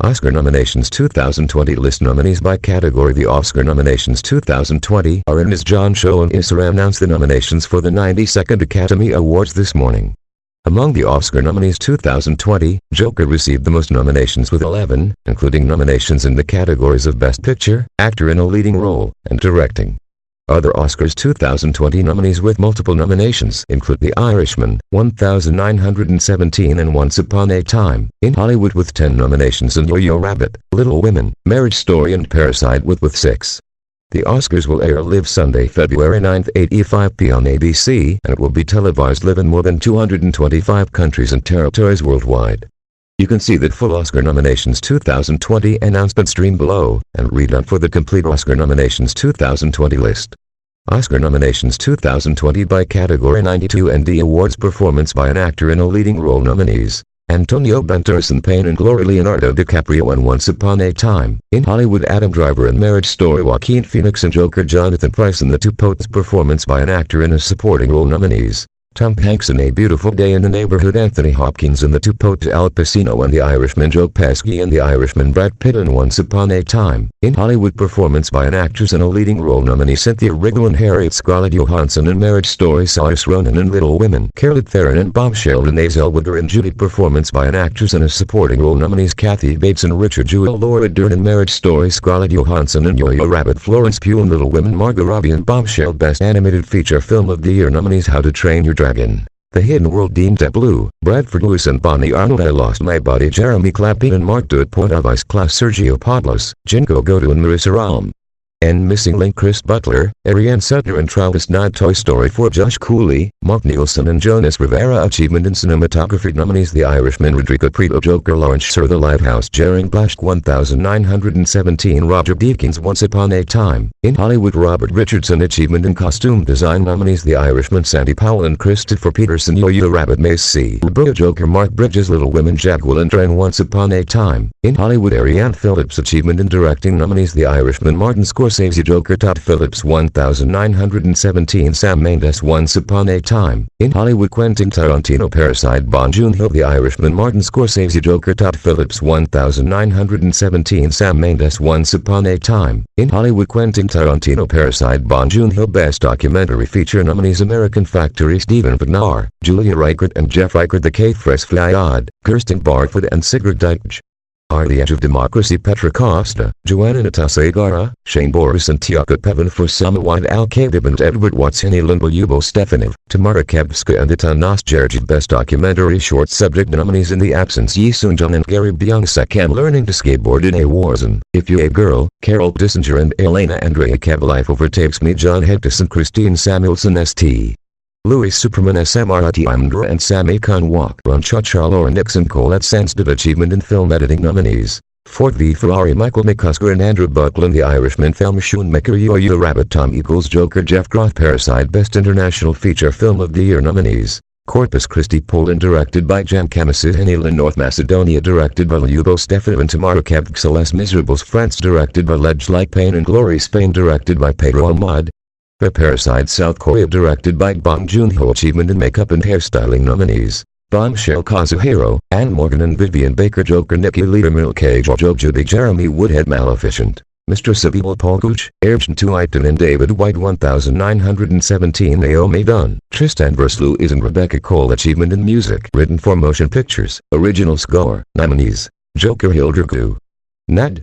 Oscar nominations 2020 list nominees by category. The Oscar nominations 2020 are in as John Cho and Issa announced the nominations for the 92nd Academy Awards this morning. Among the Oscar nominees 2020, Joker received the most nominations with 11, including nominations in the categories of Best Picture, Actor in a Leading Role, and Directing. Other Oscars 2020 nominees with multiple nominations include The Irishman, 1917 and Once Upon a Time in Hollywood with 10 nominations and Yo-Yo Rabbit, Little Women, Marriage Story and Parasite with 6. The Oscars will air live Sunday, February 9th, 8:05 p.m. on ABC, and it will be televised live in more than 225 countries and territories worldwide. You can see that full Oscar nominations 2020 announcement stream below, and read on for the complete Oscar nominations 2020 list. Oscar nominations 2020 by category. 92 ND Awards performance by an actor in a leading role nominees: Antonio Banderas in Pain and Glory, Leonardo DiCaprio in Once Upon a Time in Hollywood, Adam Driver in Marriage Story, Joaquin Phoenix in Joker, Jonathan Pryce in The Two Popes performance by an actor in a supporting role nominees: Tom Hanks in A Beautiful Day in the Neighborhood, Anthony Hopkins in The Two Popes, Al Pacino in The Irishman, Joe Pesci in The Irishman, Brad Pitt in Once Upon a Time in Hollywood performance by an actress in a leading role nominee: Cynthia Erivo and Harriet Scarlett Johansson in Marriage Story, Saoirse Ronan in Little Women, Charlotte Theron in Bombshell, Renee Zellweger in Judy performance by an actress in a supporting role nominees: Kathy Bates and Richard Jewell, Laura Dern in Marriage Story, Scarlett Johansson in Yo-Yo Rabbit, Florence Pugh in Little Women, Margot Robbie in Bombshell. Best Animated Feature Film of the Year nominees: How to Train Your Dragon, The Hidden World, Dean Blue, Bradford Lewis and Bonnie Arnold, I Lost My Body, Jeremy Clapton and Mark Dutt, Point of Ice Class, Sergio Podlos, Jingo Godo and Marissa Ram. And Missing Link, Chris Butler, Ariane Sutter and Travis Knight, Toy Story 4, Josh Cooley, Mark Nielsen and Jonas Rivera. Achievement in Cinematography nominees: The Irishman, Rodrigo Prieto, Joker, Lawrence Sher, The Lighthouse, Jaring Blaschke, 1917, Roger Deakins, Once Upon a Time in Hollywood, Robert Richardson. Achievement in Costume Design nominees: The Irishman, Sandy Powell and Christopher Peterson, Yo-Yo Rabbit, Mace C. Roberto, Joker, Mark Bridges, Little Women, Jack Willendra in Once Upon a Time in Hollywood, Ariane Phillips. Achievement in Directing nominees: The Irishman, Martin Scorsese, Joker, Todd Phillips, 1917, Sam Mendes, Once Upon a Time in Hollywood, Quentin Tarantino, Parasite, Bong Joon-ho, The Irishman, Martin Scorsese, Joker, Todd Phillips, 1917, Sam Mendes, Once Upon a Time in Hollywood, Quentin Tarantino, Parasite, Bong Joon-ho. Best Documentary Feature nominees: American Factory, Stephen Bednar, Julia Reichert and Jeff Reichert, The Kfres Flyad, Kirsten Barfoot and Sigrid Deitch. Are the Edge of Democracy, Petra Costa, Joanna Natasegara, Shane Boris and Tiaka Pevin for Samawad Al-Khatib and Edward Watson, Lyubo Stefanov, Tamara Kebska and Atanas Gergiev. Best Documentary Short Subject nominees: In the Absence, Yi Sun-jung and Gary Byung-sek, and Learning to Skateboard in a War Zone, If You a Girl, Carol Dissinger and Elena Andreeva. Life Overtakes Me, John Hedges and Christine Samuelson, St. Louis Superman, SMRT Imdra and Sami Khan Walk, Ron Chachar, Laura Nixon, Colette Sandsted. Achievement in Film Editing nominees: Ford v Ferrari, Michael McCusker and Andrew Buckland, The Irishman, Film Schoonmaker, Yo-Yo Rabbit, Tom Eagles, Joker, Jeff Groth, Parasite. Best International Feature Film of the Year nominees: Corpus Christi, Poland, directed by Jan Kamisit, Henila, North Macedonia, directed by Lyubo Stefanov and Tamara Kebska. Les Miserables, France, directed by Ledge Like Pain and Glory, Spain, directed by Pedro Ahmad. The Parasite, South Korea, directed by Bong Joon-ho. Achievement in Makeup and Hairstyling nominees: Bombshell, Kazuhiro, Anne Morgan and Vivian Baker, Joker, Nikki Lederman, Jojo Judy, Jeremy Woodhead, Maleficent, Mistress of Evil, Paul Gooch, Erjan Tuiton and David White, 1917, Naomi Dunn, Tristan Versluis and Rebecca Cole. Achievement in Music, Written for Motion Pictures, Original Score nominees: Joker, Hildergu, Ned,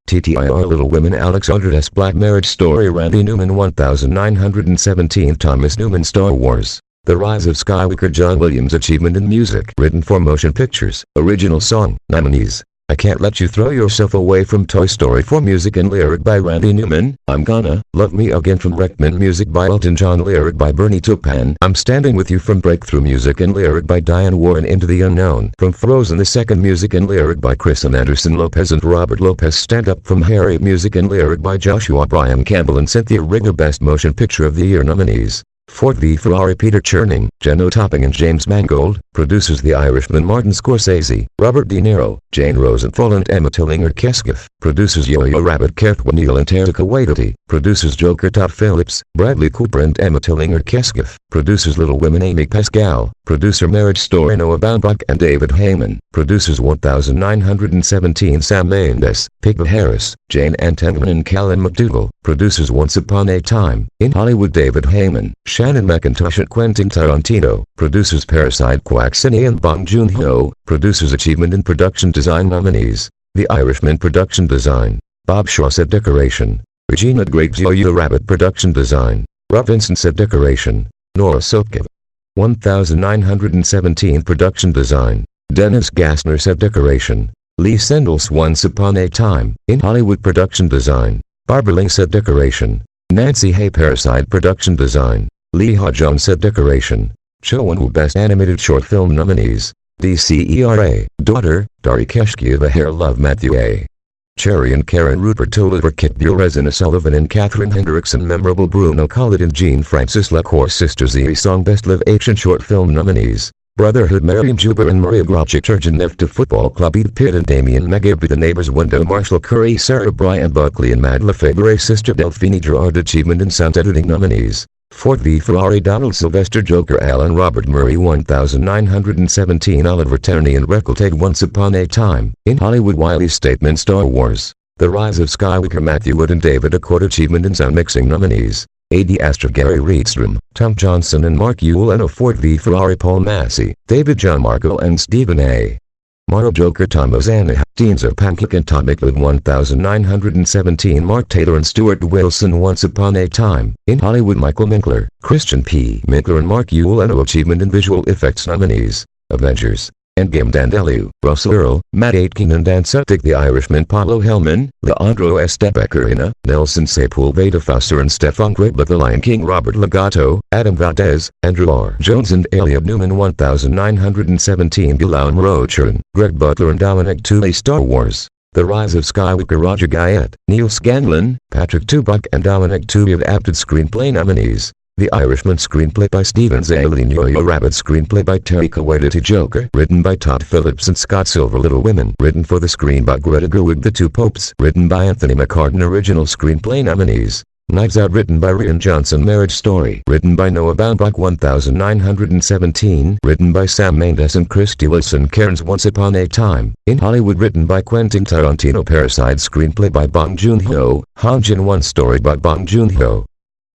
TTIR, Little Women, Alexander S. Black, Marriage Story, Randy Newman, 1917, Thomas Newman, Star Wars, The Rise of Skywalker, John Williams. Achievement in Music, Written for Motion Pictures, Original Song nominees: I Can't Let You Throw Yourself Away from Toy Story 4, Music and Lyric by Randy Newman, I'm Gonna Love Me Again from Wreckman, Music by Elton John, Lyric by Bernie Taupin, I'm Standing With You from Breakthrough, Music and Lyric by Diane Warren, Into the Unknown from Frozen the Second, Music and Lyric by Chris and Anderson Lopez and Robert Lopez, Stand Up from Harry, Music and Lyric by Joshua Brian Campbell and Cynthia Rigger. Best Motion Picture of the Year nominees: Ford v Ferrari Peter Cherning, Jenno Topping and James Mangold. Producers The Irishman Martin Scorsese, Robert De Niro, Jane Rosenthal and Emma Tillinger-Kesketh. Producers Yo-Yo Rabbit Kurt Wanil and Taika Waititi. Producers Joker Todd Phillips, Bradley Cooper and Emma Tillinger-Kesketh. Producers Little Women Amy Pascal. Producer Marriage Story Noah Baumbach and David Heyman. Producers 1917 Sam Mendes, Pigba Harris, Jane Antenman and Callan McDougall. Producers Once Upon a Time in Hollywood David Heyman, Shannon McIntosh and Quentin Tarantino. Producers Parasite Kwak Sini and Bong Joon-ho. Producers Achievement in Production Design Nominees. The Irishman Production Design, Bob Shaw Set Decoration, Regina Graves Yo-Yo Rabbit Production Design, Rob Vincent Set Decoration, Nora Sotkiv. 1917 Production Design, Dennis Gassner Set Decoration, Lee Sendels Once Upon a Time in Hollywood Production Design, Barbara Ling Set Decoration, Nancy Hay Parasite Production Design, Lee Ha-jung Set Decoration, Cho Eun-woo Best Animated Short Film Nominees. DCERA, Daughter, Dari Keshkiva Hair Love Matthew A. Cherry and Karen Rupert Oliver Kit Resina Sullivan and Catherine Hendrickson Memorable Bruno Collett and Jean Francis LaCour Sisters The Song Best Live Action Short Film Nominees. Brotherhood Mariam Juba and Maria Gracic Turgeon Nefta Football Club Ed Pitt and Damien Megaby The Neighbors Window Marshall Curry Sarah Bryant Buckley and Mad LaFebre Sister Delphine Gerard Achievement in Sound Editing Nominees. Ford v Ferrari Donald Sylvester Joker Alan Robert Murray 1917 Oliver Terney and Recaltate Once Upon a Time in Hollywood Wiley Statement Star Wars The Rise of Skywalker Matthew Wood and David Accord Achievement in Sound Mixing Nominees. A.D. Astor Gary Reedstrom, Tom Johnson and Mark Ewell and Ford v Ferrari Paul Massey, David John Marco and Stephen A. Morrow Joker Tom Ozana, Deans of Pancake and Tom Micklin 1917 Mark Taylor and Stuart Wilson Once Upon a Time in Hollywood Michael Minkler, Christian P. Minkler and Mark Ewell and Achievement in Visual Effects Nominees. Avengers, Endgame Dan Delu, Russell Earl, Matt Aitken and Dan Sutik The Irishman Paulo Hellman, Leandro Estepecarina, Nelson Sepulveda Foster and Stefan Gridlock The Lion King Robert Legato, Adam Valdez, Andrew R. Jones and Eliab Newman 1917 Guillaume Rocherin, Greg Butler and Dominic Tooley Star Wars, The Rise of Skywalker Roger Guyette, Neil Scanlon, Patrick Tubac and Dominic Tooley have adapted screenplay nominees. The Irishman Screenplay by Steven Zaillian Yo-Yo Rabbit Screenplay by Taika Waititi Joker Written by Todd Phillips and Scott Silver Little Women Written for the Screen by Greta Gerwig The Two Popes Written by Anthony McCartan Original Screenplay Nominees. Knives Out Written by Rian Johnson Marriage Story Written by Noah Baumbach 1917 Written by Sam Mendes and Christy Wilson Cairns Once Upon a Time in Hollywood Written by Quentin Tarantino Parasite Screenplay by Bong Joon-ho, Han Jin-won Story by Bong Joon-ho